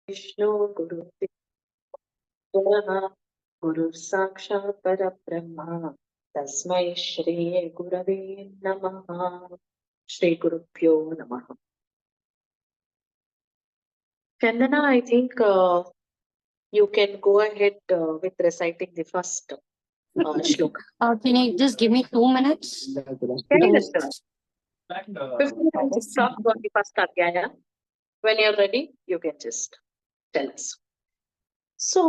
विष्णु गुरुर्देवः गुरुः साक्षात् परब्रह्म तस्मै श्री गुरवे नमः. श्री गुरुभ्यो नमः. Chandana, I think you can go ahead with reciting the first shloka. Can you just give me 2 minutes? Yes, sir. 15 minutes talk about the first adhyaya. When you're ready, you can just tell us. So,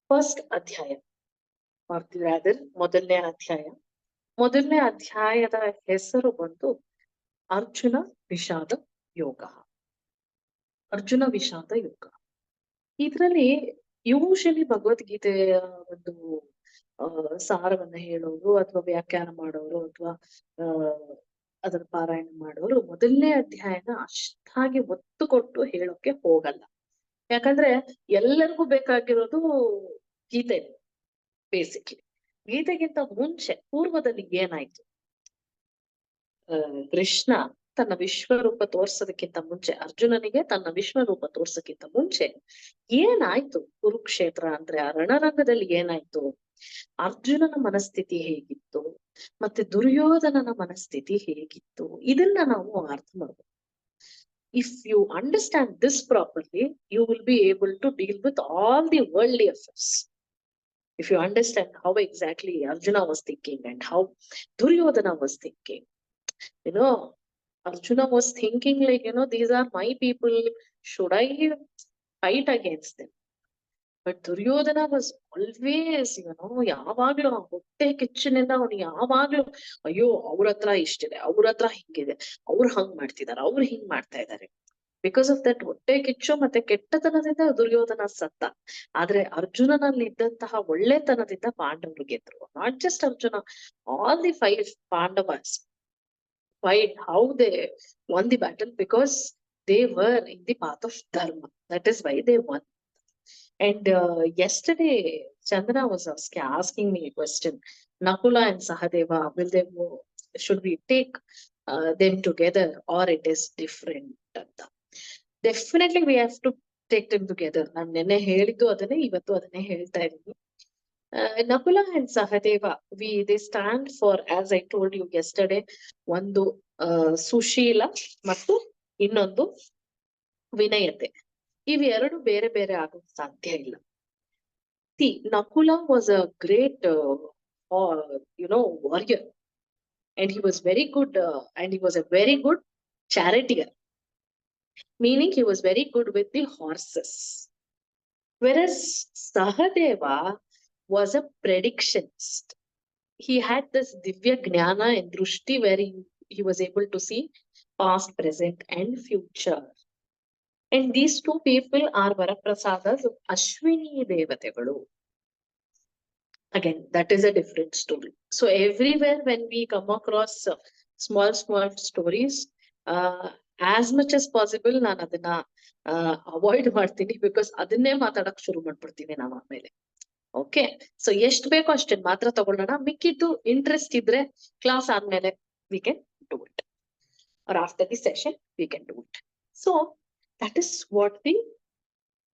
first adhyaya, or rather, ಮೊದಲನೇ ಅಧ್ಯಾಯ. ಮೊದಲನೇ ಅಧ್ಯಾಯದ ಹೆಸರು ಬಂದು ಅರ್ಜುನ ವಿಷಾದ ಯೋಗ. ಅರ್ಜುನ ವಿಷಾದ ಯೋಗ. ಇದರಲ್ಲಿ usually ಭಗವದ್ಗೀತೆಯ ಒಂದು ಸಾರವನ್ನ ಹೇಳೋರು ಅಥವಾ ವ್ಯಾಖ್ಯಾನ ಮಾಡೋರು ಅಥವಾ ಅದರ ಪಾರಾಯಣ ಮಾಡೋರು ಮೊದಲನೇ ಅಧ್ಯಾಯನ ಅಷ್ಟಾಗಿ ಒತ್ತು ಕೊಟ್ಟು ಹೇಳೋಕೆ ಹೋಗಲ್ಲ. ಯಾಕಂದ್ರೆ ಎಲ್ಲರಿಗೂ ಬೇಕಾಗಿರೋದು ಗೀತೆ ಬೇಸಿಕ್ಲಿ. ಗೀತೆಗಿಂತ ಮುಂಚೆ ಪೂರ್ವದಲ್ಲಿ ಏನಾಯ್ತು, ಕೃಷ್ಣ ತನ್ನ ವಿಶ್ವರೂಪ ತೋರ್ಸೋದಕ್ಕಿಂತ ಮುಂಚೆ, ಅರ್ಜುನನಿಗೆ ತನ್ನ ವಿಶ್ವರೂಪ ತೋರ್ಸಕ್ಕಿಂತ ಮುಂಚೆ ಏನಾಯ್ತು, ಕುರುಕ್ಷೇತ್ರ ಅಂದ್ರೆ ಆ ರಣರಂಗದಲ್ಲಿ ಏನಾಯ್ತು, ಅರ್ಜುನನ ಮನಸ್ಥಿತಿ ಹೇಗಿತ್ತು, ಮತ್ತೆ ದುರ್ಯೋಧನನ ಮನಸ್ಥಿತಿ ಹೇಗಿತ್ತು, ಇದನ್ನ ನಾವು ಅರ್ಥ ಮಾಡ್ಬೇಕು. If you understand this properly, you will be able to deal with all the worldly affairs. If you understand how exactly Arjuna was thinking and how Duryodhana was thinking, Arjuna was thinking like, these are my people, should I fight against them? But Duryodhana was always, ಯಾವಾಗ್ಲೂ ಹೊಟ್ಟೆ ಕಿಚ್ಚಿನಿಂದ ಅವನು ಯಾವಾಗ್ಲೂ ಅಯ್ಯೋ ಅವ್ರ ಹತ್ರ ಇಷ್ಟಿದೆ, ಅವ್ರ ಹತ್ರ ಹಿಂಗಿದೆ, ಅವ್ರು ಹಂಗ್ ಮಾಡ್ತಿದಾರೆ, ಅವ್ರು ಹಿಂಗ್ ಮಾಡ್ತಾ ಇದಾರೆ. ಬಿಕಾಸ್ ಆಫ್ ದಟ್ ಹೊಟ್ಟೆ ಕಿಚ್ಚು ಮತ್ತೆ ಕೆಟ್ಟತನದಿಂದ ದುರ್ಯೋಧನ ಸತ್ತ. ಆದ್ರೆ ಅರ್ಜುನನಲ್ಲಿ ಇದ್ದಂತಹ ಒಳ್ಳೆತನದಿಂದ ಪಾಂಡವರು ಗೆದ್ರು. Not just Arjuna, all the 5 Pandavas. Why? How they won the battle? Because they were in the path of dharma. That is why they won. And yesterday, Chandana was asking me a question. Nakula and Sahadeva, should we take them together or it is different? Definitely we have to take them together. ನಾನು ನೆನ್ನೆ ಹೇಳಿದ್ದು ಅದನ್ನೇ, ಇವತ್ತು ಅದನ್ನೇ ಹೇಳ್ತಾ ಇದ್ದೀನಿ. Nakula and Sahadeva, they stand for, as I told you yesterday, ಒಂದು ಸುಶೀಲ ಮತ್ತು ಇನ್ನೊಂದು ವಿನಯತೆ. ಇವೆರಡು ಬೇರೆ ಬೇರೆ ಆಗೋಕ್ ಸಾಧ್ಯ ಇಲ್ಲ. See, Nakula was a great warrior, and he was very good and he was a very good charioteer, meaning he was very good with the horses. Whereas Sahadeva was a predictionist. He had this Divya Gnana and Drushti where he was able to see past, present and future. And these two people are Varaprasadas, Ashwini Devategalu. Again, that is a different story. So everywhere when we come across small stories, as much as possible ನಾನು ಅದನ್ನ avoid ಮಾಡ್ತೀನಿ. Because ಅದನ್ನೇ ಮಾತಾಡಕ್ ಶುರು ಮಾಡ್ಬಿಡ್ತೀವಿ ನಾವು ಆಮೇಲೆ. Okay, so ಎಷ್ಟ್ ಬೇಕೋ ಅಷ್ಟೇ ಮಾತ್ರ ತಗೊಳ್ಳೋಣ. ಮಿಕ್ಕಿದ್ದು ಇಂಟ್ರೆಸ್ಟ್ ಇದ್ರೆ ಕ್ಲಾಸ್ ಆದ್ಮೇಲೆ we can do it, or after the session we can do it. So that is what the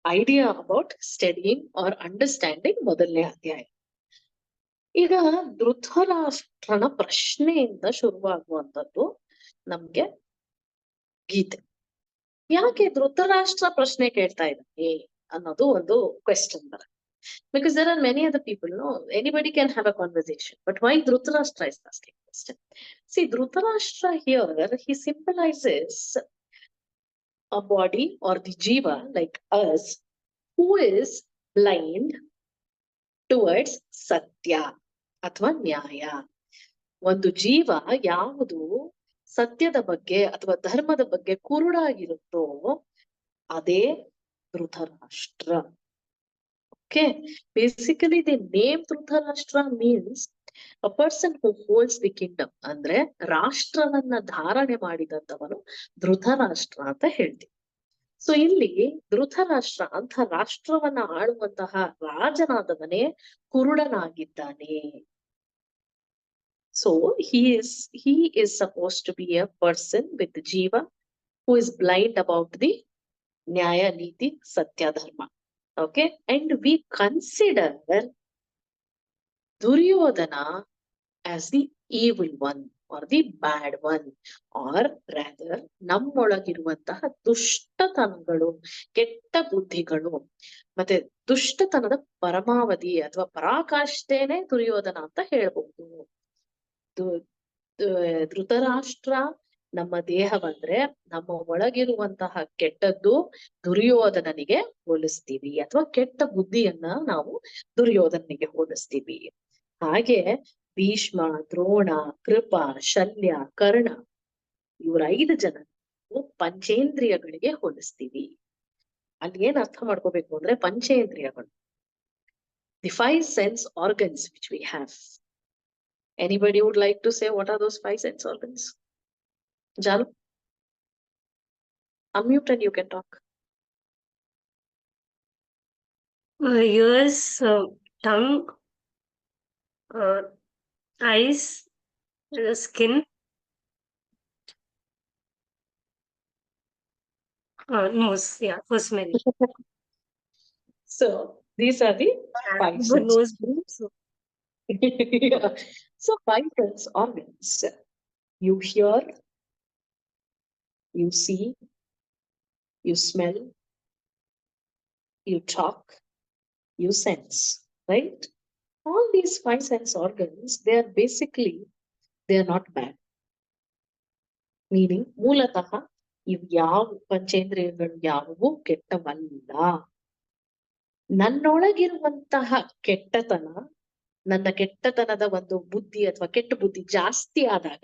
idea about studying or understanding ಮೊದಲನೇ ಅಧ್ಯಾಯ. ಈಗ ಧೃತರಾಷ್ಟ್ರನ ಪ್ರಶ್ನೆಯಿಂದ ಶುರುವಾಗುವಂತದ್ದು ನಮ್ಗೆ ಗೀತೆ. ಯಾಕೆ ಧೃತರಾಷ್ಟ್ರ ಪ್ರಶ್ನೆ ಕೇಳ್ತಾ ಇದ್ದಾನೆ ಅನ್ನೋದು ಒಂದು ಕ್ವೆಶ್ಚನ್ ಬರುತ್ತೆ. Because there are many other people, anybody can have a conversation, but why Dhritarashtra is asking question? See, Dhritarashtra here, he symbolizes a body or the jiva like us who is blind towards satya ಅಥವಾ ನ್ಯಾಯ. ಒಂದು ಜೀವ ಯಾವುದು ಸತ್ಯದ ಬಗ್ಗೆ ಅಥವಾ ಧರ್ಮದ ಬಗ್ಗೆ ಕುರುಡಾಗಿರುತ್ತೋ ಅದೇ Dhritarashtra. Okay, basically the name Dhritarashtra means a person who holds the kingdom. ಅಂದ್ರೆ ರಾಷ್ಟ್ರವನ್ನ ಧಾರಣೆ ಮಾಡಿದಂತವನು ಧೃತರಾಷ್ಟ್ರ ಅಂತ ಹೇಳ್ತೀವಿ. ಸೊ ಇಲ್ಲಿ ಧೃತರಾಷ್ಟ್ರ ಅಂತ ರಾಷ್ಟ್ರವನ್ನ ಆಳುವಂತಹ ರಾಜನಾದವನೇ ಕುರುಡನಾಗಿದ್ದಾನೆ. So he is supposed to be a person with jiva who is blind about the ನ್ಯಾಯ, ನೀತಿ, ಸತ್ಯ, ಧರ್ಮ. Okay, and we consider Duryodhana as the evil one or the bad one, or rather ನಮ್ಮೊಳಗಿರುವಂತಹ ದುಷ್ಟತನಗಳು, ಕೆಟ್ಟ ಬುದ್ಧಿಗಳು, ಮತ್ತೆ ದುಷ್ಟತನದ ಪರಮಾವಧಿ ಅಥವಾ ಪರಾಕಾಷ್ಠೆನೇ ದುರ್ಯೋಧನ ಅಂತ ಹೇಳ್ಬಹುದು. ಧೃತರಾಷ್ಟ್ರ ನಮ್ಮ ದೇಹ ಬಂದ್ರೆ ನಮ್ಮ ಒಳಗಿರುವಂತಹ ಕೆಟ್ಟದ್ದು ದುರ್ಯೋಧನನಿಗೆ ಹೋಲಿಸ್ತೀವಿ, ಅಥವಾ ಕೆಟ್ಟ ಬುದ್ಧಿಯನ್ನ ನಾವು ದುರ್ಯೋಧನನಿಗೆ ಹೋಲಿಸ್ತೀವಿ. ಹಾಗೆ ಭೀಷ್ಮ, ದ್ರೋಣ, ಕೃಪ, ಶಲ್ಯ, ಕರ್ಣ ಇವ್ರ 5 ಜನ ಪಂಚೇಂದ್ರಿಯಗಳಿಗೆ ಹೋಲಿಸ್ತೀವಿ. ಅಲ್ಲಿ ಏನ್ ಅರ್ಥ ಮಾಡ್ಕೋಬೇಕು ಅಂದ್ರೆ, ಪಂಚೇಂದ್ರಿಯಗಳು, the 5 sense organs which we have. Anybody would like to say what are those 5 sense organs? Jalu, unmute and you can talk. Ears, tongue, eyes, skin, nose. Yeah, for smelling. So these are the 5 Good sense. nose. So, Yeah. So 5 sense organs. You hear, you see, you smell, you talk, you sense, right? All these 5 sense organs, they are basically, they are not bad. Meaning, ಮೂಲತಃ ಇವು ಯಾವ ಪಂಚೇಂದ್ರಿಯಗಳು ಯಾವುವು ಕೆಟ್ಟವಲ್ಲ. ನನ್ನೊಳಗಿರುವಂತಹ ಕೆಟ್ಟತನ, ನನ್ನ ಕೆಟ್ಟತನದ ಒಂದು ಬುದ್ಧಿ ಅಥವಾ ಕೆಟ್ಟ ಬುದ್ಧಿ ಜಾಸ್ತಿ ಆದಾಗ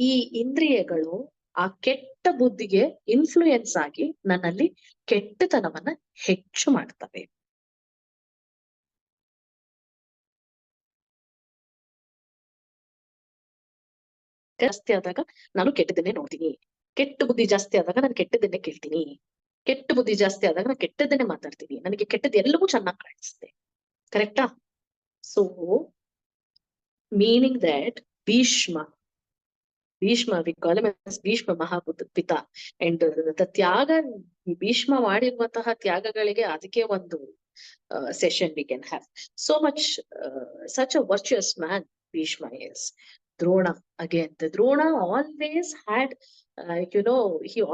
ಈ ಇಂದ್ರಿಯಗಳು ಆ ಕೆಟ್ಟ ಬುದ್ಧಿಗೆ ಇನ್ಫ್ಲೂಯೆನ್ಸ್ ಆಗಿ ನನ್ನಲ್ಲಿ ಕೆಟ್ಟತನವನ್ನ ಹೆಚ್ಚು ಮಾಡ್ತವೆ. ಜಾಸ್ತಿ ಆದಾಗ ನಾನು ಕೆಟ್ಟದನ್ನೇ ನೋಡ್ತೀನಿ, ಕೆಟ್ಟ ಬುದ್ಧಿ ಜಾಸ್ತಿ ಆದಾಗ ನಾನು ಕೆಟ್ಟದನ್ನೇ ಕೇಳ್ತೀನಿ, ಕೆಟ್ಟ ಬುದ್ಧಿ ಜಾಸ್ತಿ ಆದಾಗ ನಾನು ಕೆಟ್ಟದನ್ನೇ ಮಾತಾಡ್ತೀನಿ, ನನಗೆ ಕೆಟ್ಟದ್ದು ಎಲ್ಲವೂ ಚೆನ್ನಾಗಿ ಕಾಣಿಸುತ್ತೆ. ಕರೆಕ್ಟಾ? So meaning that Bhishma, we call him as Bhishma Mahapita, and the ತ್ಯಾಗ, ಭೀಷ್ಮ ಮಾಡಿರುವಂತಹ ತ್ಯಾಗಗಳಿಗೆ ಅದಕ್ಕೆ ಒಂದು session we can have. So much, such a virtuous man Bhishma is. Drona, again, the Drona always had, he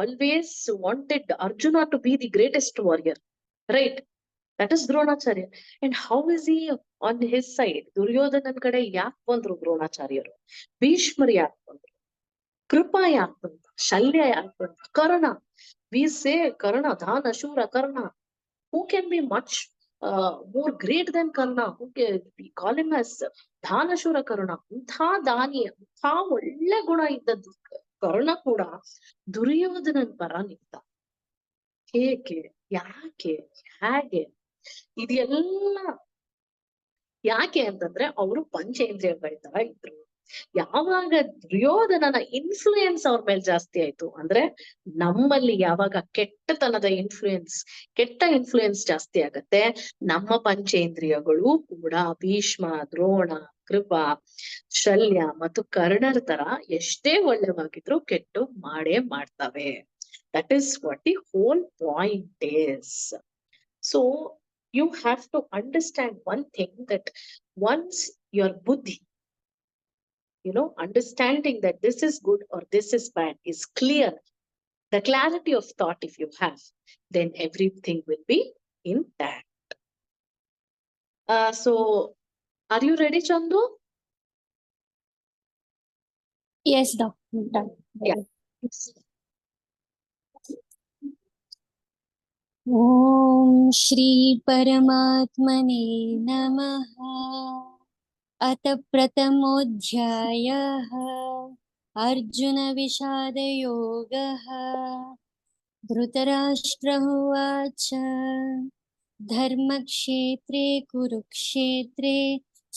always wanted Arjuna to be the greatest warrior, right? That is Dronacharya. And how is he on his side? Duryodhanan kade yak bandru Dronacharyaru, Bhishmar yak bandru, Kripa yak bandru, Shalya yak bandru, Karna. We say Karna, Dhana, Shura, Karna. Who can be much more great than Karna? We call him as Dhanashura Karna. Antha Dani, antha ಒಳ್ಳೆ ಗುಣ ಇದ್ದದ್ದು ಕರ್ಣ ಕೂಡ ದುರ್ಯೋಧನನ್ ಪರ ನಿಂತ. ಹೇಗೆ, ಯಾಕೆ, ಹೇಗೆ? ಇದೆಲ್ಲ ಯಾಕೆ ಅಂತಂದ್ರೆ ಅವರು ಪಂಚೇಂದ್ರಿಯಗಳ ತರ ಇದ್ರು. ಯಾವಾಗ ದುರ್ಯೋಧನನ ಇನ್ಫ್ಲೂಯೆನ್ಸ್ ಅವ್ರ ಮೇಲೆ ಜಾಸ್ತಿ ಆಯ್ತು ಅಂದ್ರೆ, ನಮ್ಮಲ್ಲಿ ಯಾವಾಗ ಕೆಟ್ಟತನದ ಇನ್ಫ್ಲೂಯೆನ್ಸ್, ಕೆಟ್ಟ ಇನ್ಫ್ಲೂಯೆನ್ಸ್ ಜಾಸ್ತಿ ಆಗತ್ತೆ, ನಮ್ಮ ಪಂಚೇಂದ್ರಿಯಗಳು ಕೂಡ ಭೀಷ್ಮ, ದ್ರೋಣ, ಕೃಪಾ, ಶಲ್ಯ ಮತ್ತು ಕರ್ಣರ ತರ ಎಷ್ಟೇ ಒಳ್ಳೆವಾಗಿದ್ರು ಕೆಟ್ಟು ಮಾಡೇ ಮಾಡ್ತವೆ. That is what the whole point is. So you have to understand one thing, that once your buddhi, understanding that this is good or this is bad is clear, the clarity of thought if you have, then everything will be intact. So are you ready, Chandu? Yes, doctor. Done. Yeah. ॐ श्री परमात्मने नमः। अथ प्रथमोऽध्यायः अर्जुन विषादयोगः। धृतराष्ट्र उवाच धर्मक्षेत्रे कुरुक्षेत्रे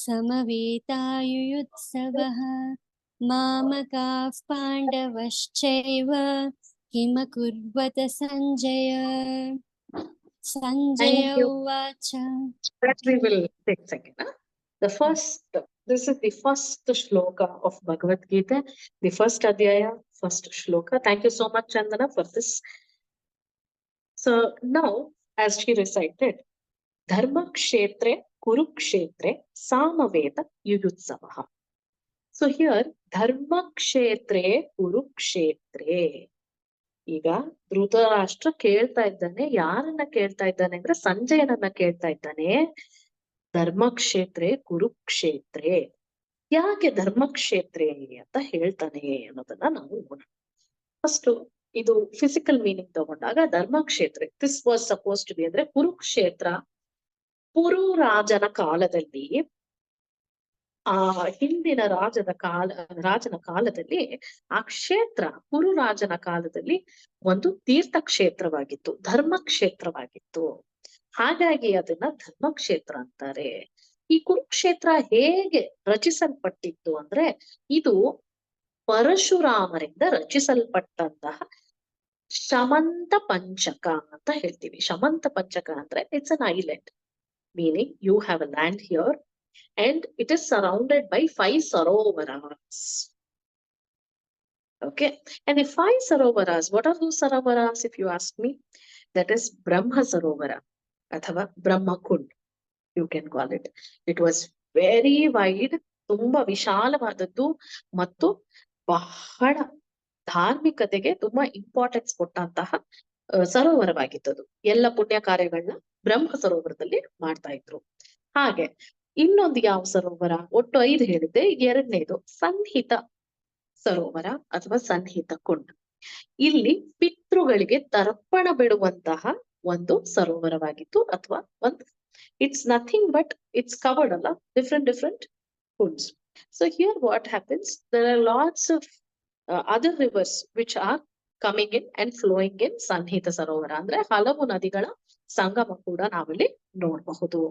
समवेतायुयुत्सवः मामकाः पाण्डवश्चैव किमकुर्वत Sanjay. Sanjay uvacha. That we will take second. This is the first shloka of Bhagavad Gita, the first adhyaya, first shloka. Thank you so much, Chandana, for this So now, as she recited, Dharma Kshetre Kurukshetre Samaveta Yuyutsavaha. So here, Dharma Kshetre Kurukshetre. ಈಗ ಧೃತರಾಷ್ಟ್ರ ಕೇಳ್ತಾ ಇದ್ದಾನೆ, ಯಾರನ್ನ ಕೇಳ್ತಾ ಇದ್ದಾನೆ ಅಂದ್ರೆ ಸಂಜಯನನ್ನ ಕೇಳ್ತಾ ಇದ್ದಾನೆ. ಧರ್ಮಕ್ಷೇತ್ರೆ ಕುರುಕ್ಷೇತ್ರೆ, ಯಾಕೆ ಧರ್ಮಕ್ಷೇತ್ರೆ ಅಂತ ಹೇಳ್ತಾನೆ ಅನ್ನೋದನ್ನ ನಾವು ನೋಡೋಣ. ಫಸ್ಟ್ ಇದು ಫಿಸಿಕಲ್ ಮೀನಿಂಗ್ ತಗೊಂಡಾಗ Dharmakshetra, this was suppose to be ಅಂದ್ರೆ ಕುರುಕ್ಷೇತ್ರ ಪುರು ರಾಜನ ಕಾಲದಲ್ಲಿ, ಆ ಹಿಂದಿನ ರಾಜನ ಕಾಲದಲ್ಲಿ ಆ ಕ್ಷೇತ್ರ ಕುರು ರಾಜನ ಕಾಲದಲ್ಲಿ ಒಂದು ತೀರ್ಥ ಕ್ಷೇತ್ರವಾಗಿತ್ತು, ಧರ್ಮ ಕ್ಷೇತ್ರವಾಗಿತ್ತು. ಹಾಗಾಗಿ ಅದನ್ನ ಧರ್ಮಕ್ಷೇತ್ರ ಅಂತಾರೆ. ಈ ಕುರುಕ್ಷೇತ್ರ ಹೇಗೆ ರಚಿಸಲ್ಪಟ್ಟಿತ್ತು ಅಂದ್ರೆ, ಇದು ಪರಶುರಾಮರಿಂದ ರಚಿಸಲ್ಪಟ್ಟಂತಹ ಶಮಂತ ಪಂಚಕ ಅಂತ ಹೇಳ್ತೀವಿ. ಶಮಂತ ಪಂಚಕ ಅಂದ್ರೆ it's an island, meaning you have a land here and it is surrounded by 5 sarovaras. Okay, and the 5 sarovaras, what are those sarovaras if you ask me? That is Brahma Sarovara athava Brahma Kund, you can call it. It was very wide, ತುಂಬಾ ವಿಶಾಲವಾದದ್ದು ಮತ್ತು ಬಹಳ ಧಾರ್ಮಿಕತೆಗೆ ತುಂಬಾ importance ಕೊಟ್ಟಂತಹ ಸರೋವರವಾಗಿದ್ದದು. ಎಲ್ಲ ಪುಣ್ಯ ಕಾರ್ಯಗಳನ್ನ ಬ್ರಹ್ಮ ಸರೋವರದಲ್ಲಿ ಮಾಡ್ತಾ ಇದ್ರು. ಹಾಗೆ ಇನ್ನೊಂದು ಯಾವ ಸರೋವರ, ಒಟ್ಟು 5 ಹೇಳಿದ್ದೆ, ಎರಡನೇದು ಸನ್ನಿಹಿತ ಸರೋವರ ಅಥವಾ ಸನ್ನಿಹಿತ ಕುಂಡ. ಇಲ್ಲಿ ಪಿತೃಗಳಿಗೆ ತರ್ಪಣ ಬಿಡುವಂತಹ ಒಂದು ಸರೋವರವಾಗಿತ್ತು, ಅಥವಾ ಒಂದು it's nothing but it's covered ಅಲ್ಲ, different kunds. So here what happens, there are lots of other rivers which are coming in and flowing in Sannihit Sarovar. ಅಂದ್ರೆ ಹಲವು ನದಿಗಳ ಸಂಗಮ ಕೂಡ ನಾವಿಲ್ಲಿ ನೋಡಬಹುದು.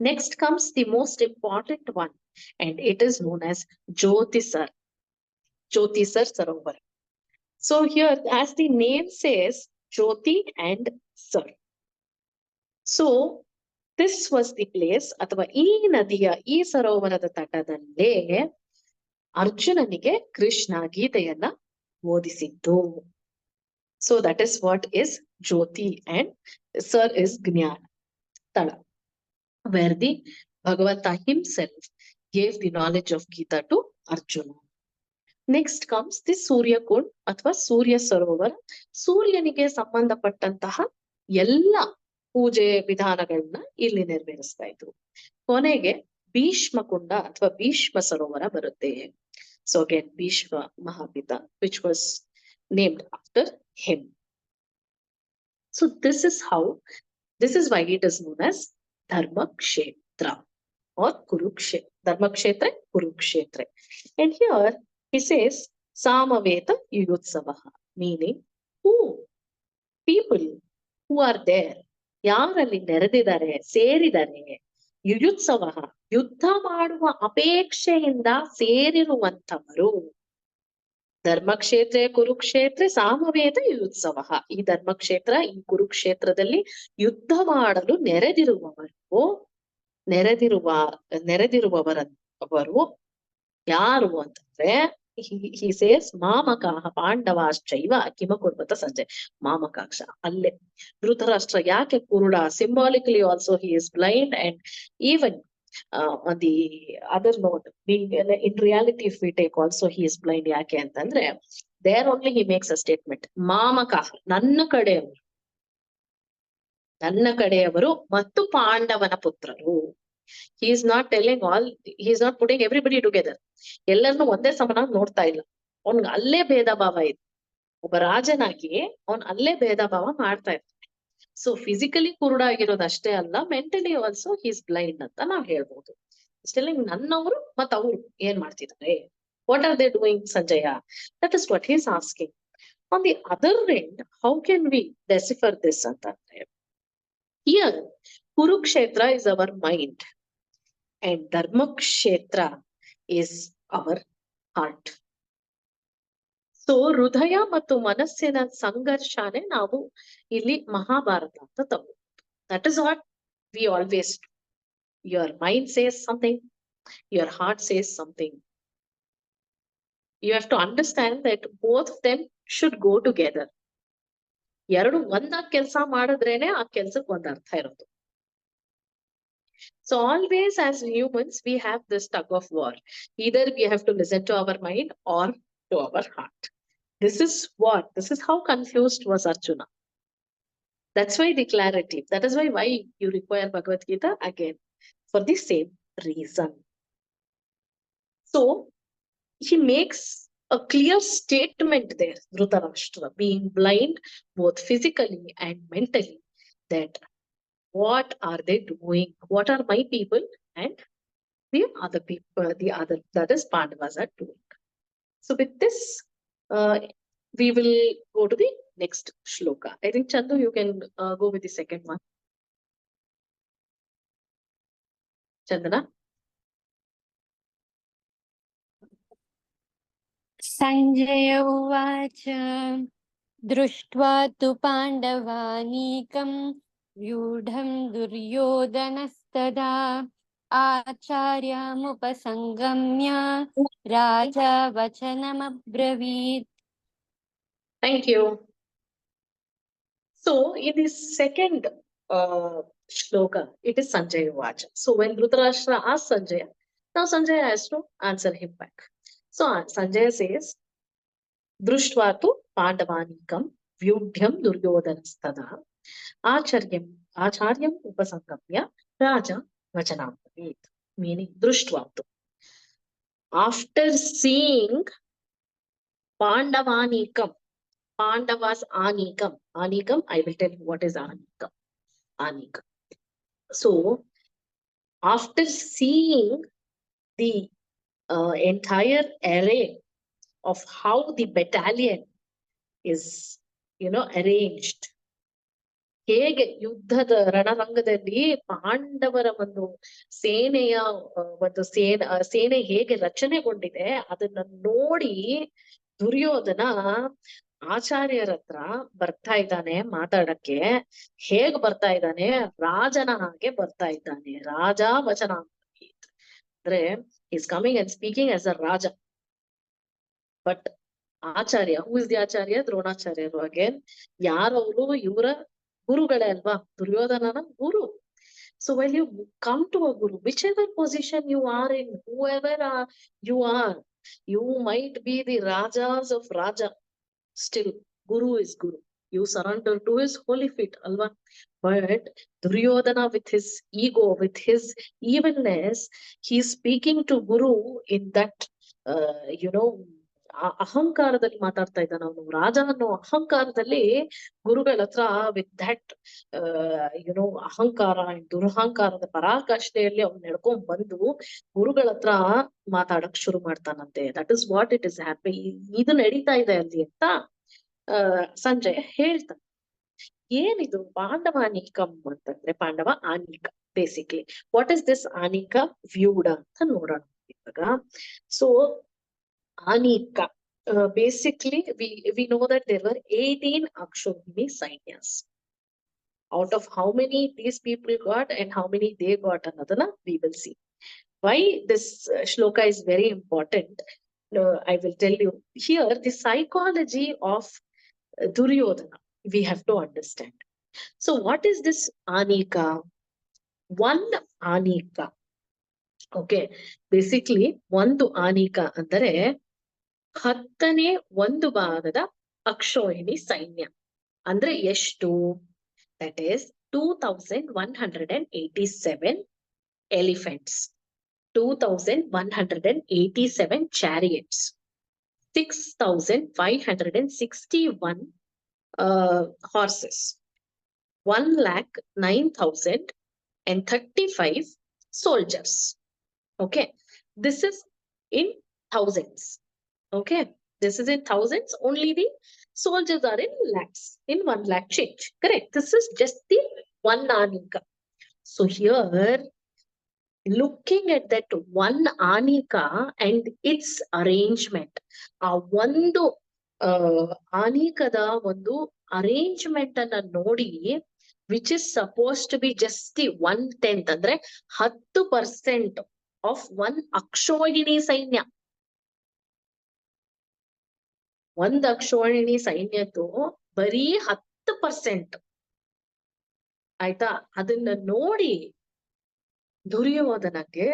Next comes the most important one, and it is known as Jyotisar Sarovar. So here, as the name says, Jyoti and Sar. So this was the place, ಅಥವಾ ಈ ನದಿಯ ಈ ಸರೋವರದ ತಟದಲ್ಲೇ ಅರ್ಜುನನಿಗೆ ಕೃಷ್ಣ ಗೀತೆಯನ್ನ ಓದಿಸಿದ್ದು. So that is what is Jyoti and ಸರ್ is ಜ್ಞಾನ ಸ್ಥಳ, where the Bhagavanta himself gave the knowledge of Gita to Arjuna. Next comes the Surya Kund ಅಥವಾ ಸೂರ್ಯ ಸರೋವರ. ಸೂರ್ಯನಿಗೆ ಸಂಬಂಧಪಟ್ಟಂತಹ ಎಲ್ಲ ಪೂಜೆ ವಿಧಾನಗಳನ್ನ ಇಲ್ಲಿ ನೆರವೇರಿಸ್ತಾ ಇದ್ರು. ಕೊನೆಗೆ ಭೀಷ್ಮ ಕುಂಡ ಅಥವಾ ಭೀಷ್ಮ ಸರೋವರ ಬರುತ್ತೆ. So again, Bhishma Mahapita, which was named after him. So this is why it is known as Dharma Kshetra or Kurukshetra. Dharma Kshetra, Kurukshetra. And here he says Samaveta Yuyotsavaha, meaning who? People who are there. ಯಾರಲ್ಲಿ ನೆರೆದಿದ್ದಾರೆ, ಸೇರಿದ್ದಾರೆ. ಯುಯುತ್ಸವ, ಯುದ್ಧ ಮಾಡುವ ಅಪೇಕ್ಷೆಯಿಂದ ಸೇರಿರುವಂತವರು. ಧರ್ಮಕ್ಷೇತ್ರ ಕುರುಕ್ಷೇತ್ರ ಸಾಮವೇದ ಯುಯುತ್ಸವ. ಈ ಧರ್ಮಕ್ಷೇತ್ರ, ಈ ಕುರುಕ್ಷೇತ್ರದಲ್ಲಿ ಯುದ್ಧ ಮಾಡಲು ನೆರೆದಿರುವವರು ಯಾರು ಅಂತಂದ್ರೆ, he says ಮಾಮಕಾಹ ಪಾಂಡವಾಶ್ಚೈವ ಕಿಮಕುರ್ವತ ಸಂಜಯ್. ಮಾಮಕಾಕ್ಷ ಅಲ್ಲೇ ಧೃತರಾಷ್ಟ್ರ ಯಾಕೆ ಕುರುಡ, symbolically also he is blind, and even on the other note, being in reality if we take also he is blind. ಯಾಕೆ ಅಂತಂದ್ರೆ there only he makes a statement, ಮಾಮಕಾಹ ನನ್ನ ಕಡೆಯವರು ಮತ್ತು ಪಾಂಡವನ ಪುತ್ರರು. He is not telling all, he is not putting everybody together. ಎಲ್ಲರನ್ನು ಒಂದೇ ಸಮನಾಗಿ ನೋಡ್ತಾ ಇಲ್ಲ. ಅವನ್ಗೆ ಅಲ್ಲೇ ಭೇದ ಭಾವ ಇದೆ. ಒಬ್ಬ ರಾಜನಾಗಿ ಅವನ್ ಅಲ್ಲೇ ಭೇದ ಭಾವ ಮಾಡ್ತಾ ಇರ್ತಾನೆ. ಸೊ ಫಿಸಿಕಲಿ ಕುರುಡ ಆಗಿರೋದಷ್ಟೇ ಅಲ್ಲ, mentally also he is blind ಅಂತ ನಾವ್ ಹೇಳ್ಬೋದು. ಟೆಲ್ಲಿಂಗ್ ನನ್ನವರು ಮತ್ ಅವ್ರು ಏನ್ ಮಾಡ್ತಿದ್ದಾರೆ, what are they doing Sanjaya, that is what he is asking. On the other end, how can we decipher this ಅಂತಂದ್ರೆ, here Kurukshetra is our mind and Dharmakshetra is our heart. So ಹೃದಯ ಮತ್ತು ಮನಸ್ಸಿನ ಸಂಘರ್ಷನೇ ನಾವು ಇಲ್ಲಿ ಮಹಾಭಾರತ ಅಂತ ತಗೋಬಹುದು. That is what we always do. Your mind says something, your heart says something. You have to understand that both of them should go together. ಎರಡು ಒಂದಾಗ್ ಕೆಲಸ ಮಾಡಿದ್ರೇನೆ ಆ ಕೆಲ್ಸಕ್ಕೆ ಒಂದ್ ಅರ್ಥ ಇರೋದು. So always as humans, we have this tug of war. Either we have to listen to our mind or to our heart. This is what, this is how confused was Arjuna. That's why the clarity. That is why you require Bhagavad Gita again, for the same reason. So he makes a clear statement there, Dhritarashtra, being blind both physically and mentally, that what are they doing? What are my people and the other people, that is Pandavas are doing. So with this, we will go to the next shloka. I think Chandu, you can go with the second one. Chandana. Sanjaya uvacha दृष्ट्वा तु पाण्डवानीकं व्यूढं दुर्योधनस्तदा आचार्यमुपसङ्गम्य राजा वचनमब्रवीत्. Thank you. So in the second shloka, it is Sanjaya Vacha. So when Dhritarashtra asks Sanjaya, now Sanjaya has to answer him back. So Sanjaya says, Drishtva tu Pandavanikam vyudhyam duryodhanastada acharyam upasangamya raja vachanamavit. Meaning Drishtva tu. After seeing Pandavanikam, Pandavas Anikam. Anikam, I will tell you what is Anikam. Anikam. So, after seeing the entire array of how the battalion is, arranged, ಹೇಗೆ ಯುದ್ಧದ ರಣರಂಗದಲ್ಲಿ ಪಾಂಡವರ ಒಂದು ಸೇನೆಯ ಒಂದು ಸೇನೆ ಹೇಗೆ ರಚನೆಗೊಂಡಿದೆ ಅದನ್ನ ನೋಡಿ ದುರ್ಯೋಧನ ಆಚಾರ್ಯರ ಹತ್ರ ಬರ್ತಾ ಇದ್ದಾನೆ ಮಾತಾಡಕ್ಕೆ. ಹೇಗ್ ಬರ್ತಾ ಇದ್ದಾನೆ? ರಾಜನ ಹಾಗೆ ಬರ್ತಾ ಇದ್ದಾನೆ. ರಾಜ ವಚನ ಅಂದ್ರೆ is coming and speaking as a raja. But acharya, who is the acharya? ದ್ರೋಣಾಚಾರ್ಯರು. ಅಗೇನ್ ಯಾರವರು? ಇವರ ಗುರುಗಳೇ ಅಲ್ವಾ? ದುರ್ಯೋಧನನ ಗುರು. So when you come to a guru, whichever position you are in, whoever you are, you might be the rajas of Raja. Still, Guru is Guru. You surrender to his holy feet, alva. But Duryodhana, with his ego, with his evilness, he is speaking to Guru in that, ಅಹಂಕಾರದಲ್ಲಿ ಮಾತಾಡ್ತಾ ಇದ್ದಾನೆ ಅವನು. ರಾಜ ಅನ್ನೋ ಅಹಂಕಾರದಲ್ಲಿ ಗುರುಗಳ ಹತ್ರ with that ಅಹಂಕಾರ ದುರಹಂಕಾರದ ಪರಾಕಾಷ್ಠೆಯಲ್ಲಿ ಅವ್ನು ನಡ್ಕೊಂಡ್ ಬಂದು ಗುರುಗಳ ಹತ್ರ ಮಾತಾಡಕ್ ಶುರು ಮಾಡ್ತಾನಂತೆ. That is what it is happy. ಇದು ನಡೀತಾ ಇದೆ ಅಲ್ಲಿ ಅಂತ ಸಂಜಯ ಹೇಳ್ತಾನೆ. ಏನಿದು ಪಾಂಡವಾನಿಕಂ ಅಂತಂದ್ರೆ? ಪಾಂಡವ ಆನಿಕ. ಬೇಸಿಕ್ಲಿ ವಾಟ್ ಇಸ್ ದಿಸ್ ಆನಿಕ ವ್ಯೂಡ ಅಂತ ನೋಡೋಣ ಇವಾಗ. So Anika. Basically, we know that there were 18 Akshobhini Sainyas. Out of how many these people got and how many they got, another we will see. Why this shloka is very important, I will tell you. Here, the psychology of Duryodhana, we have to understand. So what is this Anika? One Anika. Okay, basically, one Anika ಅಂದರೆ 10ನೇ ಒಂದು ಭಾಗದ ಅಕ್ಷೋಹಿಣಿ ಸೈನ್ಯ. ಅಂದ್ರೆ ಎಷ್ಟು? That is 2187 elephants, 2187 chariots, 6561 horses, 1,09,035 soldiers. Okay, this is in thousands. Okay, this is in thousands. Only the soldiers are in lakhs, in 1 lakh change. Correct. This is just the one Anika. So here, looking at that one Anika and its arrangement, ಒಂದು ಆನಿಕದ ಒಂದು arrangement ಅನ್ನ ನೋಡಿ, which is supposed to be just the 1/10, ಅಂದ್ರೆ 10% of one ಅಕ್ಷೋಹಿಣಿ ಸೈನ್ಯ. ಒಂದು ಅಕ್ಷೋಹಿಣಿ ಸೈನ್ಯದ್ದು ಬರೀ 10%. ಆಯ್ತಾ? ಅದನ್ನ ನೋಡಿ ದುರ್ಯೋಧನಗೆ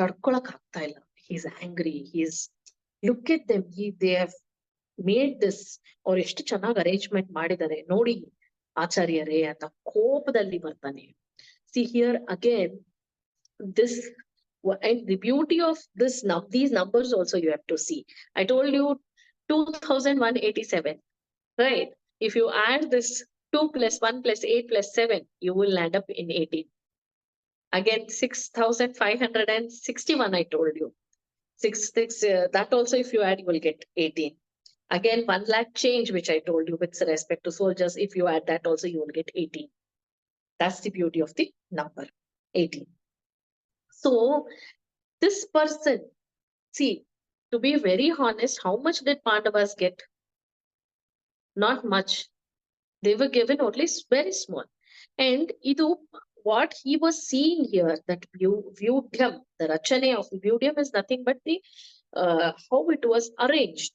ತಡ್ಕೊಳಕ್ ಆಗ್ತಾ ಇಲ್ಲ. He's angry. Look at them. They have made this. ಅವ್ರು ಎಷ್ಟು ಚೆನ್ನಾಗಿ ಅರೇಂಜ್ಮೆಂಟ್ ಮಾಡಿದ್ದಾರೆ ನೋಡಿ ಆಚಾರ್ಯರೇ ಅಂತ ಕೋಪದಲ್ಲಿ ಬರ್ತಾನೆ. See here again, this and the beauty of this now, these numbers also you have to see. I told you 2187, right? If you add this 2 plus 1 plus 8 plus 7, you will land up in 18. Again 6561 I told you. 6 that also if you add you will get 18. Again 1 lakh change which I told you with respect to soldiers, if you add that also you will get 18. That's the beauty of the number 18. So this person, see, to be very honest, how much did Pandavas get? Not much. They were given only very small. And idu, what he was seeing here, that Vyudhyam, the Rachane of Vyudhyam is nothing but the how it was arranged.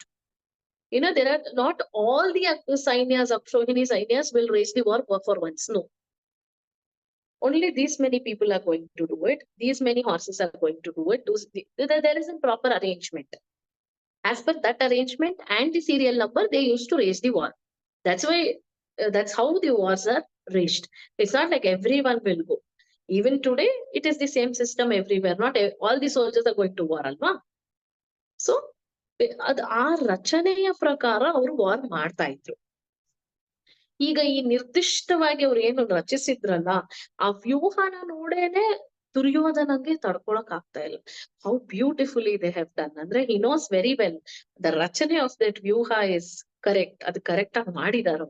You know, there are not all the Sainyas, Akshohini Sainyas will raise the war for once. No. Only these many people are going to do it. These many horses are going to do it. There is a proper arrangement. As per that arrangement and the serial number, they used to raise the war. That's why, that's how the wars are raised. It's not like everyone will go. Even today, it is the same system everywhere. Not all the soldiers are going to war, alva. So, ಆ ರಚನೆಯ ಪ್ರಕಾರ ಅವರು war ಮಾಡ್ತಾ ಇದ್ರು. ಈಗ ಈ ನಿರ್ದಿಷ್ಟವಾಗಿ ಅವ್ರು ಏನು ರಚಿಸಿದ್ರಲ್ಲ, ಆ ವ್ಯೂಹನ ನೋಡೇನೆ ದುರ್ಯೋಧನಂಗೆ ತಡ್ಕೊಳಕ್ ಆಗ್ತಾ ಇಲ್ಲ. How beautifully they have done. ಅಂದ್ರೆ he knows very well the ರಚನೆ ಆಫ್ ದಟ್ ವ್ಯೂಹ ಇಸ್ ಕರೆಕ್ಟ್. ಅದು ಕರೆಕ್ಟ್ ಆಗಿ ಮಾಡಿದಾರ.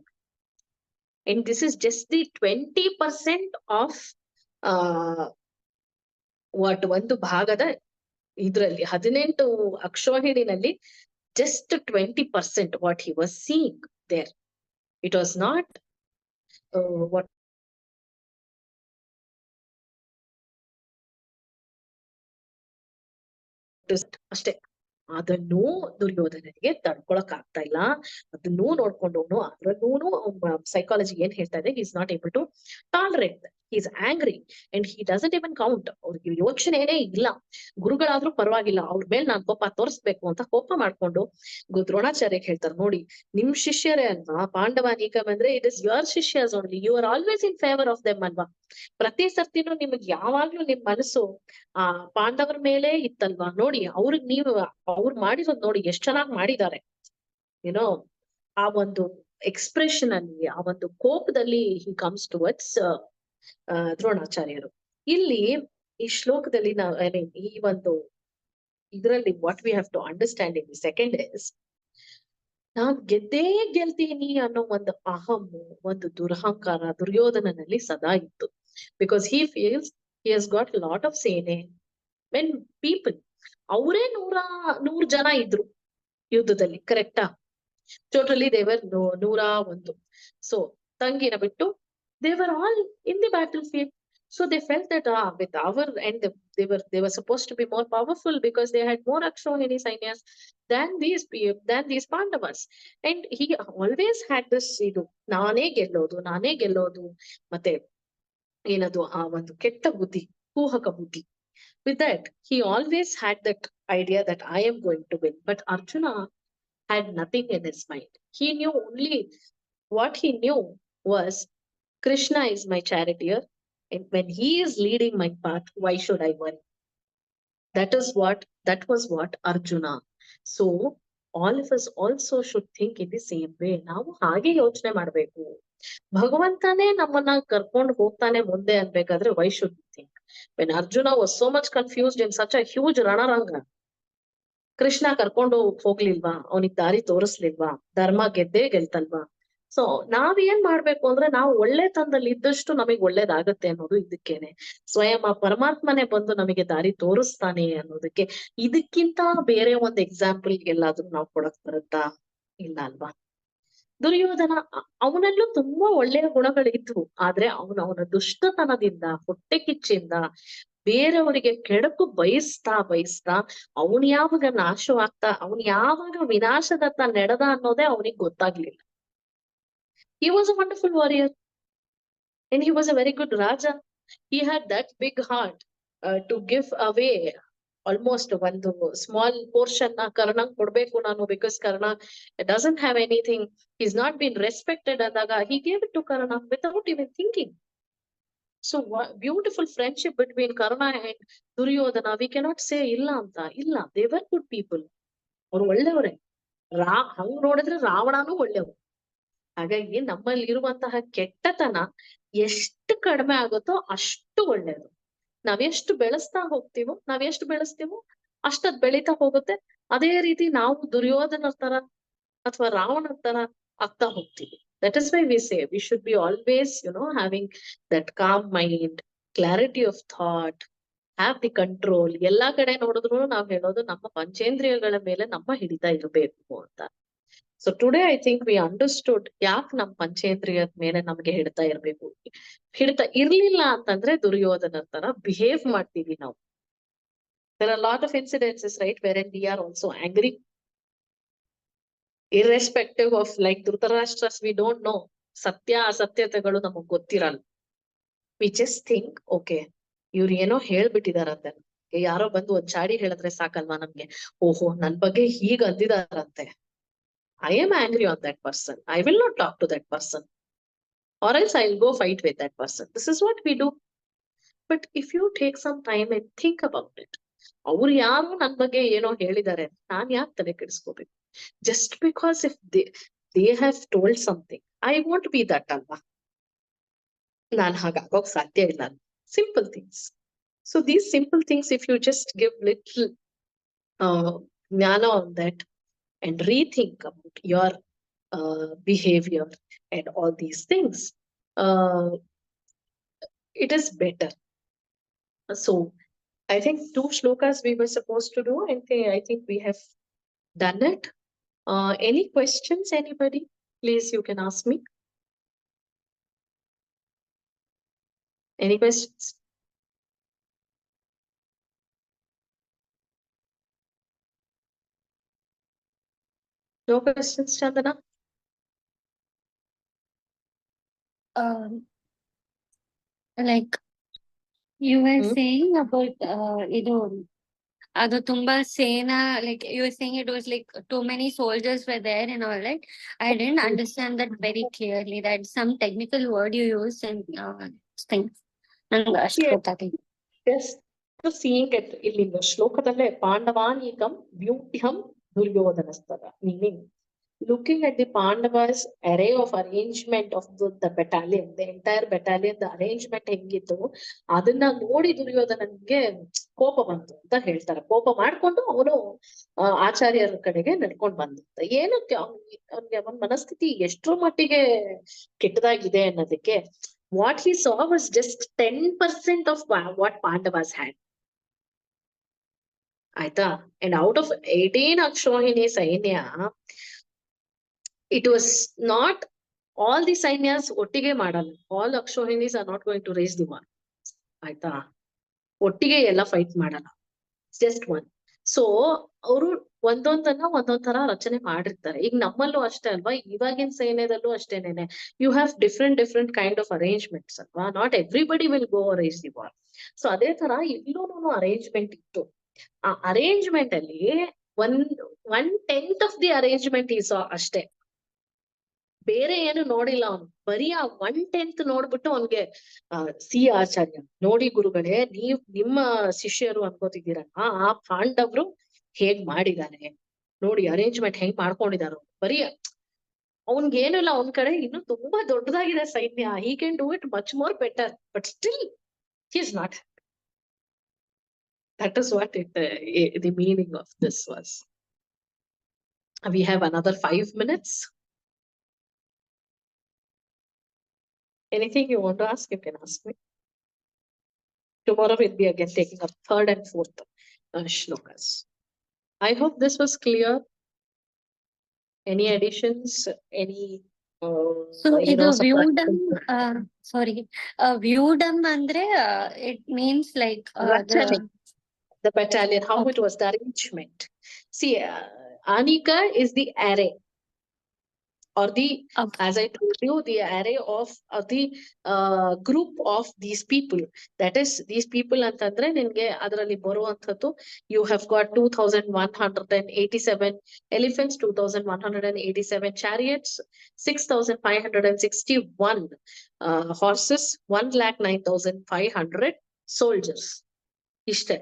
And this is just the 20% of what ಒಂದು ಭಾಗದ ಇದ್ರಲ್ಲಿ 18 ಅಕ್ಷೋಹಿಣಿನಲ್ಲಿ just 20% what he was seeing there. It was not what ಅಷ್ಟೇ. ಅದನ್ನೂ ದುರ್ಯೋಧನನಿಗೆ ತಡ್ಕೊಳಕ್ ಆಗ್ತಾ ಇಲ್ಲ. ಅದನ್ನೂ ನೋಡ್ಕೊಂಡು ಅದ್ರಲ್ಲೂ ಸೈಕಾಲಜಿ ಏನ್ ಹೇಳ್ತಾ ಇದೆ, is not able to tolerate. Is angry and he doesn't even count. ಅವ್ರಿಗೆ ಯೋಚನೆನೇ ಇಲ್ಲ. ಗುರುಗಳಾದ್ರೂ ಪರವಾಗಿಲ್ಲ, ಅವ್ರ ಮೇಲೆ ನಾನ್ ಕೋಪ ತೋರಿಸ್ಬೇಕು ಅಂತ ಕೋಪ ಮಾಡ್ಕೊಂಡು ದ್ರೋಣಾಚಾರ್ಯಕ್ಕೆ ಹೇಳ್ತಾರೆ, ನೋಡಿ ನಿಮ್ ಶಿಷ್ಯರೇ ಅಲ್ವಾ ಪಾಂಡವಾನೀಕ ಬಂದ್ರೆ, it is your shishyas only, you are always in favour of them ಅಲ್ವಾ. ಪ್ರತಿ ಸರ್ತಿನೂ ನಿಮಗ್ ಯಾವಾಗ್ಲೂ ನಿಮ್ ಮನಸ್ಸು ಆ ಪಾಂಡವರ ಮೇಲೆ ಇತ್ತಲ್ವಾ. ನೋಡಿ ಅವ್ರಿಗೆ ನೀವು ಅವ್ರು ಮಾಡಿರೋದ್ ನೋಡಿ ಎಷ್ಟ್ ಚೆನ್ನಾಗಿ ಮಾಡಿದ್ದಾರೆ. ಏನೋ ಆ ಒಂದು ಎಕ್ಸ್ಪ್ರೆಷನ್ ಅಲ್ಲಿ, ಆ ಒಂದು ಕೋಪದಲ್ಲಿ ಹಿ ಕಮ್ಸ್ ಟುವರ್ಡ್ಸ್ ದ್ರೋಣಾಚಾರ್ಯರು. ಇಲ್ಲಿ ಈ ಶ್ಲೋಕದಲ್ಲಿ ನಾವು ಐ ಮೀನ್ ಈ ಒಂದು ಇದರಲ್ಲಿ what we have to understand in the second is, ನಾನ್ ಗೆದ್ದೇ ಗೆಲ್ತೀನಿ ಅನ್ನೋ ಒಂದು ಅಹಮ್ಮು, ಒಂದು ದುರಹಂಕಾರ ದುರ್ಯೋಧನನಲ್ಲಿ ಸದಾ ಇತ್ತು. Because he feels he has got lot of ಸೇನೆ ಮೆನ್ ಪೀಪಲ್. ಅವರೇ 100 ಜನ ಇದ್ರು ಯುದ್ಧದಲ್ಲಿ, ಕರೆಕ್ಟಾ? ಟೋಟಲಿ ದೇವರ್ 101. ಸೊ ತಂಗಿನ ಬಿಟ್ಟು they were all in the battlefield. So they felt that with our end they were supposed to be more powerful because they had more Akshohini Sainyas than these Pandavas. And he always had this idu ನಾನೇ ಗೆಲ್ಲೋದು ಮತ್ತೆ ಏನದು ಆ ಒಂದು ಕೆಟ್ಟ ಬುದ್ಧಿ, ಕುಹಕ ಬುದ್ಧಿ. With that he always had that idea that I am going to win. But Arjuna had nothing in his mind. He knew only what he knew was Krishna is my charioteer, and when he is leading my path, why should I worry? That was what Arjuna. So all of us also should think in the same way. ನಾವು ಹಾಗೆ ಯೋಚನೆ ಮಾಡ್ಬೇಕು. ಭಗವಂತನೇ ನಮ್ಮನ್ನ ಕರ್ಕೊಂಡು ಹೋಗ್ತಾನೆ ಮುಂದೆ ಅನ್ಬೇಕಾದ್ರೆ why should we think? When Arjuna was so much confused in such a huge ರಣರಂಗ, ಕೃಷ್ಣ ಕರ್ಕೊಂಡು ಹೋಗ್ಲಿಲ್ವಾ? ಅವನಿಗೆ ದಾರಿ ತೋರಿಸ್ಲಿಲ್ವಾ? ಧರ್ಮ ಗೆಲ್ತಲ್ವಾ? ಸೊ ನಾವೇನ್ ಮಾಡ್ಬೇಕು ಅಂದ್ರೆ, ನಾವು ಒಳ್ಳೆತನದಲ್ಲಿ ಇದ್ದಷ್ಟು ನಮಗೆ ಒಳ್ಳೇದಾಗತ್ತೆ ಅನ್ನೋದು ಇದಕ್ಕೇನೆ. ಸ್ವಯಂ ಆ ಪರಮಾತ್ಮನೇ ಬಂದು ನಮಗೆ ದಾರಿ ತೋರಿಸ್ತಾನೆ ಅನ್ನೋದಕ್ಕೆ. ಇದಕ್ಕಿಂತ ಬೇರೆ ಒಂದು ಎಕ್ಸಾಂಪಲ್ ಎಲ್ಲಾದ್ರೂ ನಾವು ಕೊಡಕ್ ಬರುತ್ತಾ? ಇಲ್ಲ ಅಲ್ವಾ? ದುರ್ಯೋಧನ ಅವನಲ್ಲೂ ತುಂಬಾ ಒಳ್ಳೆಯ ಗುಣಗಳಿದ್ವು. ಆದ್ರೆ ಅವನ ದುಷ್ಟತನದಿಂದ, ಹೊಟ್ಟೆ ಕಿಚ್ಚಿಂದ, ಬೇರೆಯವರಿಗೆ ಕೆಡಕು ಬಯಸ್ತಾ ಅವನ್ ಯಾವಾಗ ನಾಶವಾಗ್ತಾ, ಅವನ್ ಯಾವಾಗ ವಿನಾಶದತ್ತ ನಡೆದ ಅನ್ನೋದೇ ಅವನಿಗೆ ಗೊತ್ತಾಗ್ಲಿಲ್ಲ. He was a wonderful warrior and he was a very good Raja. He had that big heart to give away almost ಒಂದು small portion ನ ಕರ್ಣಂಗ್ ಕೊಡ್ಬೇಕು ನಾನು, because Karna doesn't have anything, he's not been respected ಅಂದಾಗ he gave it to Karna without even thinking. So beautiful friendship between Karna and Duryodhana. We cannot say illa anta. Illa, they were good people. ಅವ್ರು ಒಳ್ಳೆಯವರೇ. ಹಂಗ್ ನೋಡಿದ್ರೆ ರಾವಣನು ಒಳ್ಳೆಯವರು. ಹಾಗಾಗಿ ನಮ್ಮಲ್ಲಿ ಇರುವಂತಹ ಕೆಟ್ಟತನ ಎಷ್ಟು ಕಡಿಮೆ ಆಗುತ್ತೋ ಅಷ್ಟು ಒಳ್ಳೇದು. ನಾವೆಷ್ಟು ಬೆಳೆಸ್ತಾ ಹೋಗ್ತೀವೋ, ಬೆಳೆಸ್ತೀವೋ ಅಷ್ಟದ್ ಬೆಳೀತಾ ಹೋಗುತ್ತೆ. ಅದೇ ರೀತಿ ನಾವು ದುರ್ಯೋಧನರ ತರ ಅಥವಾ ರಾವಣರ ತರ ಆಗ್ತಾ ಹೋಗ್ತೀವಿ. That is why we say we should be always, having that calm mind, clarity of thought, have the control. ಎಲ್ಲಾ ಕಡೆ ನೋಡಿದ್ರು ನಾವ್ ಹೇಳೋದು ನಮ್ಮ ಪಂಚೇಂದ್ರಿಯಗಳ ಮೇಲೆ ನಮ್ಮ ಹಿಡಿತ ಇರಬೇಕು ಅಂತ. So today I think we understood ಯಾಕೆ ನಮ್ ಪಂಚೇಂದ್ರಿಯದ ಮೇಲೆ ನಮ್ಗೆ ಹಿಡಿತ ಇರ್ಬೇಕು. ಹಿಡಿತ ಇರ್ಲಿಲ್ಲ ಅಂತಂದ್ರೆ ದುರ್ಯೋಧನರ ತರ ಬಿಹೇವ್ ಮಾಡ್ತೀವಿ ನಾವು. There are a lot of incidences, right, wherein we are also angry. Irrespective of like Dhritarashtra's, we don't know. ಸತ್ಯ ಅಸತ್ಯತೆಗಳು ನಮಗ್ ಗೊತ್ತಿರಲ್ಲ. We just think, okay, ಇವ್ರು ಏನೋ ಹೇಳ್ಬಿಟ್ಟಿದಾರಂತೆ, ಯಾರೋ ಬಂದು ಒಂದ್ ಚಾಡಿ ಹೇಳಿದ್ರೆ ಸಾಕಲ್ವಾ ನಮ್ಗೆ, ಓಹೋ ನನ್ ಬಗ್ಗೆ ಹೀಗ್ ಅಂದಿದಾರಂತೆ, I am angry on that person, I will not talk to that person, or else I'll go fight with that person. This is what we do. But if you take some time and think about it, ಅವ್ರು ಯಾರು ನನ್ ಬಗ್ಗೆ ಏನೋ ಹೇಳಿದಾರೆ, ನಾನ್ ಯಾಕೆ ತಲೆ ಕೆಡಿಸ್ಕೋಬೇಕು? Just because if they have told something, I won't be that ಅಲ್ವಾ, ನಾನ್ ಹಾಗಾಗೋಕ್ ಸಾಧ್ಯ ಇಲ್ಲ. Simple things. So these simple things, if you just give little ಜ್ಞಾನ on that and rethink about your behavior and all these things, it is better. So I think 2 shlokas we were supposed to do, and I think we have done it. Any questions, anybody? Please, you can ask me. Any questions? No questions, Chandana? Like you were Hmm? saying about ಇದು ಅದು ತುಂಬಾ ಸೇನಾ, like you were saying it was like too many soldiers were there and all that. I didn't understand that very clearly. That some technical word you used and things. ನಂಗೆ ಅಷ್ಟು Yeah. ಗೊತ್ತಾಗ್ಲಿಲ್ಲ. Yes. So seeing it ಇಲ್ಲಿ ಶ್ಲೋಕದಲ್ಲೇ ಪಾಂಡವಾನೀಕಂ ವ್ಯೂಢ್ಯಂ ದುರ್ಯೋಧನಸ್ತದ, meaning looking at the Pandavas array of arrangement of the battalion, the entire battalion, the arrangement ಹೆಂಗಿತ್ತು ಅದನ್ನ ನೋಡಿ ದುರ್ಯೋಧನನ್ಗೆ ಕೋಪ ಬಂತು ಅಂತ ಹೇಳ್ತಾರೆ. ಕೋಪ ಮಾಡ್ಕೊಂಡು ಅವನು ಆಚಾರ್ಯರ ಕಡೆಗೆ ನಡ್ಕೊಂಡ್ ಬಂದ. ಏನಕ್ಕೆ ಅವ್ನಿಗೆ ಅವನ ಮನಸ್ಥಿತಿ ಎಷ್ಟರ ಮಟ್ಟಿಗೆ ಕೆಟ್ಟದಾಗಿದೆ ಅನ್ನೋದಕ್ಕೆ, what he saw was just 10% of what Pandavas had. ಆಯ್ತಾ? And out of 18 ಅಕ್ಷೋಹಿಣಿ ಸೈನ್ಯ, it was not all the sainyas ಒಟ್ಟಿಗೆ ಮಾಡಲ್ಲ. All ಅಕ್ಷೋಹಿಣೀಸ್ are not going to raise the war. ಆಯ್ತಾ? ಒಟ್ಟಿಗೆ ಎಲ್ಲ ಫೈಟ್ ಮಾಡಲ್ಲ. Just one. So ಅವರು ಒಂದೊಂದನ್ನ ಒಂದೊಂದ್ ತರ ರಚನೆ ಮಾಡಿರ್ತಾರೆ. ಈಗ ನಮ್ಮಲ್ಲೂ ಅಷ್ಟೇ ಅಲ್ವಾ, ಇವಾಗಿನ ಸೈನ್ಯದಲ್ಲೂ ಅಷ್ಟೇನೇನೆ. You have different kind of arrangements ಅಲ್ವಾ. Not everybody will go raise the war. So ಅದೇ ತರ ಇಲ್ಲೂನು ಅರೇಂಜ್ಮೆಂಟ್ ಇತ್ತು. ಆ ಅರೇಂಜ್ಮೆಂಟ್ ಅಲ್ಲಿ 1/10 of the arrangement ಈ saw ಅಷ್ಟೇ. ಬೇರೆ ಏನು ನೋಡಿಲ್ಲ ಅವನು, ಬರೀ ಆ 1/10 ನೋಡ್ಬಿಟ್ಟು ಅವನ್ಗೆ ಸಿ ಆಚಾರ್ಯ, ನೋಡಿ ಗುರುಗಳೇ, ನಿಮ್ಮ ಶಿಷ್ಯರು ಅನ್ಕೋತಿದ್ದೀರಲ್ಲ, ಆ ಪಾಂಡವರು ಹೇಗ್ ಮಾಡಿದಾರೆ ನೋಡಿ, ಅರೇಂಜ್ಮೆಂಟ್ ಹೆಂಗ್ ಮಾಡ್ಕೊಂಡಿದಾರ. ಬರೀ ಅವನ್ಗೇನು ಇಲ್ಲ, ಅವನ್ ಕಡೆ ಇನ್ನು ತುಂಬಾ ದೊಡ್ಡದಾಗಿದೆ ಸೈನ್ಯ, he can do it much more better, but still he is not happy. That is what the meaning of this was. We have another 5 minutes. Anything you want to ask, you can ask me. Tomorrow we'll be again taking up 3rd and 4th shlokas. I hope this was clear. Any additions? Any? So ಇದು some ವ್ಯೂಡಮ್, ಸಾರಿ, ವ್ಯೂಡಮ್ ಅಂದ್ರೆ it means like the battalion, how it was, the arrangement. See, Anika is the array. or the, Okay. as I told you, the array of the group of these people. That is, these people ಅಂತಂದ್ರೆ ನಿನ್ಗೆ ಅದರಲ್ಲಿ ಬರುವಂತದ್ದು, you have got 2,187 elephants, 2,187 chariots, 6,561 horses, 1,09,500 soldiers. ಇಷ್ಟೇ.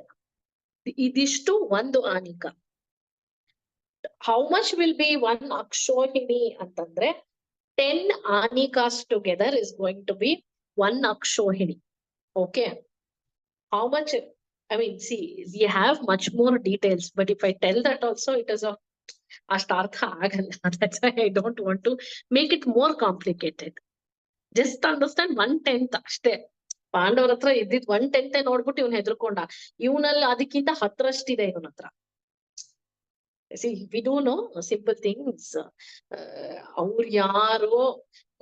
ಇದಿಷ್ಟು ಒಂದು ಆನಿಕ. How much will be one Akshohini ಅಂತಂದ್ರೆ 10 Anikas together is going to be one Akshohini. Okay. How much? I mean, see, we have much more details, but if I tell that also, it is of Ashtartha agalla. That's why I don't want to make it more complicated. Just understand 1/10 ಅಷ್ಟೇ. ಪಾಂಡವರ ಹತ್ರ ಇದ್ದಿದ್ 1/10 ನೋಡ್ಬಿಟ್ಟು ಇವ್ನ ಹೆದರ್ಕೊಂಡ. ಇವನಲ್ಲಿ ಅದಕ್ಕಿಂತ 10ರಷ್ಟಿದೆ ಇವನ ಹತ್ರ. See, we do know simple things. ಅವ್ರು ಯಾರೋ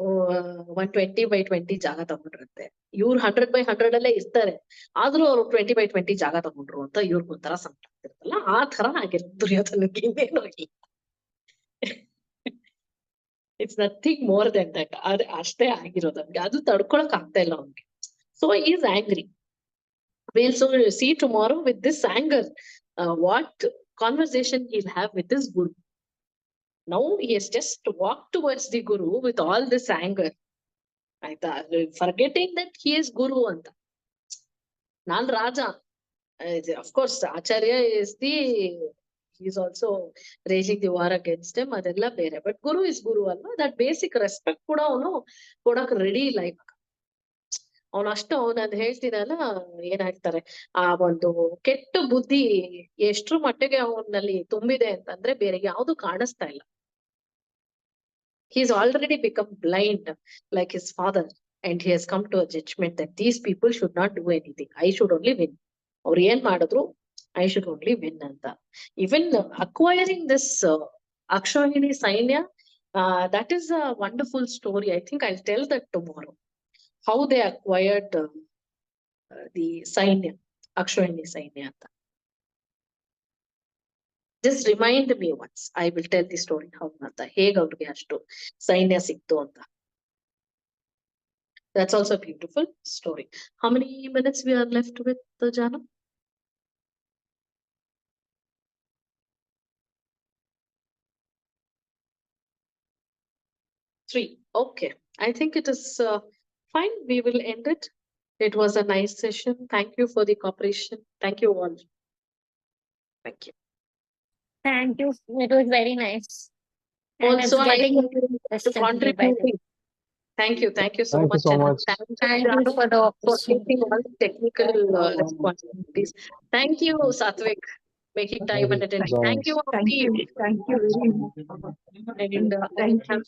120/20 ಜಾಗ ತಗೊಂಡಿರುತ್ತೆ. ಇವ್ರು 100/100 ಅಲ್ಲೇ ಇರ್ತಾರೆ. ಆದ್ರೂ ಅವ್ರು 20/20 ಜಾಗ ತಗೊಂಡ್ರು ಅಂತ ಇವ್ರಿಗೊಂಥರ ಸಂಕಟ ಆಗ್ತಿರ್ತಲ್ಲ, ಆ ತರ ಆಗಿರುತ್ತೆ ದುರ್ಯೋಧನಕ್ಕೆ, ಇನ್ನೇನು ಇಲ್ಲ. It's nothing more than that. ಅಷ್ಟೇ ಆಗಿರೋದು ಅವ್ನಿಗೆ. ಅದು ತಡ್ಕೊಳಕ್ ಆಗ್ತಾ ಇಲ್ಲ ಅವ್ನಿಗೆ. So is angry. We'll so see tomorrow with this anger, what conversation he'll have with his guru. Now he has just walked towards the guru with all this anger, forgetting that he is guru anta. Nan Raja, of course, Acharya is he's also raging the war against him. Adella bere, but guru is guru alva. That basic respect kuda avanu kodak ready ಇಲ್ಲ ಇವಾಗ. ಅವನಷ್ಟು ಅವನದ್ ಹೇಳ್ತಿದಲ್ಲ, ಏನಾಗ್ತಾರೆ ಆ ಒಂದು ಕೆಟ್ಟ ಬುದ್ಧಿ ಎಷ್ಟ್ರ ಮಟ್ಟಿಗೆ ಅವನಲ್ಲಿ ತುಂಬಿದೆ ಅಂತಂದ್ರೆ ಬೇರೆ ಯಾವ್ದು ಕಾಣಿಸ್ತಾ ಇಲ್ಲ. He's already become blind like his father, and he has come to a judgment that these people should not do anything. I should only win. ಅವ್ರು ಏನ್ ಮಾಡಿದ್ರು, I should only win ಅಂತ. Even acquiring this Akshohini Sainya, that is a wonderful story. I think I'll tell that tomorrow. How they acquired the Sainya, Akshohini Sainya anta. Just remind me once. I will tell the story how ಅಂತ, ಹೇಗೆ ಅವ್ರಿಗೆ ಅಷ್ಟು ಸೈನ್ಯ ಸಿಕ್ತು ಅಂತ. That's also a beautiful story. How many minutes we are left with, Jana? 3. Okay. I think it is fine. We will end it. It was a nice session. Thank you for the cooperation. Thank you all. Thank you. Thank you. It was very nice. And Also, it's I getting want to interesting day by day. contribute. Thank you so Thank you much. so Anna. much. Thank you Janu, for the for opportunity. taking all the technical responsibilities. Thank you, Satvik, making time and attention. So Thank you, Thank Afi. you. Thank you very much. And Thank I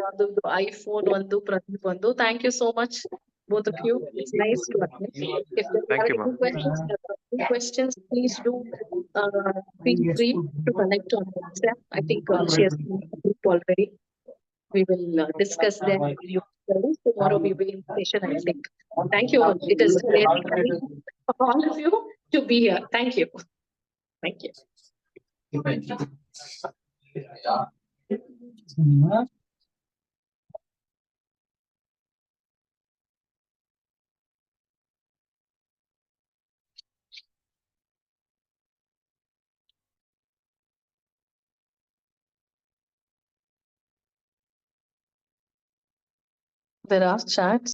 have the iPhone ಒಂದು, Pradeep ಒಂದು. Thank you so much, both of you. It's nice to attend. If there Thank are you, any ma'am. questions, please do feel free to connect on WhatsApp. I think she has already. We will discuss them. Tomorrow we will session, I think. Thank you all. It is really kind of all of you to be here. Thank you. Thank you. There are chats.